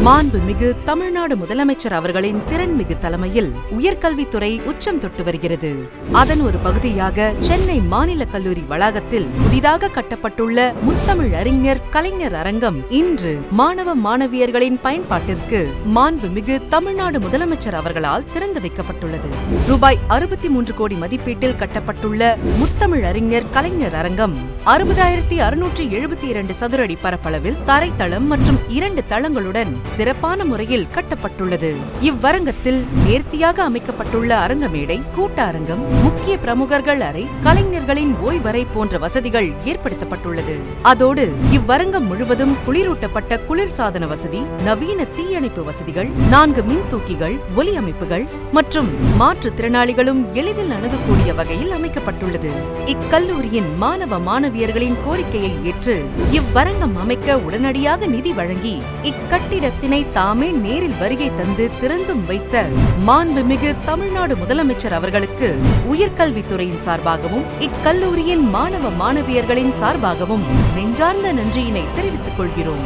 மாண்புமிகு தமிழ்நாடு முதலமைச்சர் அவர்களின் திறன்மிகு தலைமையில் உயர்கல்வித்துறை உச்சம் தொட்டு வருகிறது. அதன் ஒரு பகுதியாக சென்னை மாநில கல்லூரி வளாகத்தில் புதிதாக கட்டப்பட்டுள்ள முத்தமிழ் அறிஞர் கலைஞர் அரங்கம் இன்று மாணவ மாணவியர்களின் பயன்பாட்டிற்கு மாண்புமிகு தமிழ்நாடு முதலமைச்சர் அவர்களால் திறந்து வைக்கப்பட்டுள்ளது. ரூபாய் 63 கோடி மதிப்பீட்டில் கட்டப்பட்டுள்ள முத்தமிழ் அறிஞர் கலைஞர் அரங்கம் 60,672 சதுரடி பரப்பளவில் தரைத்தளம் மற்றும் 2 தளங்களுடன் சிறப்பான முறையில் கட்டப்பட்டுள்ளது. இவ்வரங்கத்தில் நேர்த்தியாக அமைக்கப்பட்டுள்ள அரங்கமேடை, கூட்ட அரங்கம், முக்கிய பிரமுகர்கள் அறை, கலைஞர்களின் ஓய்வறை போன்ற வசதிகள் ஏற்படுத்தப்பட்டுள்ளது. அதோடு இவ்வரங்கம் முழுவதும் குளிரூட்டப்பட்ட குளிர்சாதன வசதி, நவீன தீயணைப்பு வசதிகள், 4 மின் தூக்கிகள், ஒலி அமைப்புகள் மற்றும் மாற்றுத்திறனாளிகளும் எளிதில் அணுகக்கூடிய வகையில் அமைக்கப்பட்டுள்ளது. இக்கல்லூரியின் மாணவ மாணவியர்களின் கோரிக்கையை ஏற்று இவ்வரங்கம் அமைக்க உடனடியாக நிதி வழங்கி இக்கட்டிடத்தினை தாமே நேரில் வருகை தந்து திறந்தும் வைத்த மாண்புமிகு தமிழ்நாடு முதலமைச்சர் அவர்களுக்கு உயர்கல்வித்துறையின் சார்பாகவும் இக்கல்லூரியின் மாணவ மாணவியர்களின் சார்பாகவும் நெஞ்சார்ந்த நன்றியினை தெரிவித்துக் கொள்கிறோம்.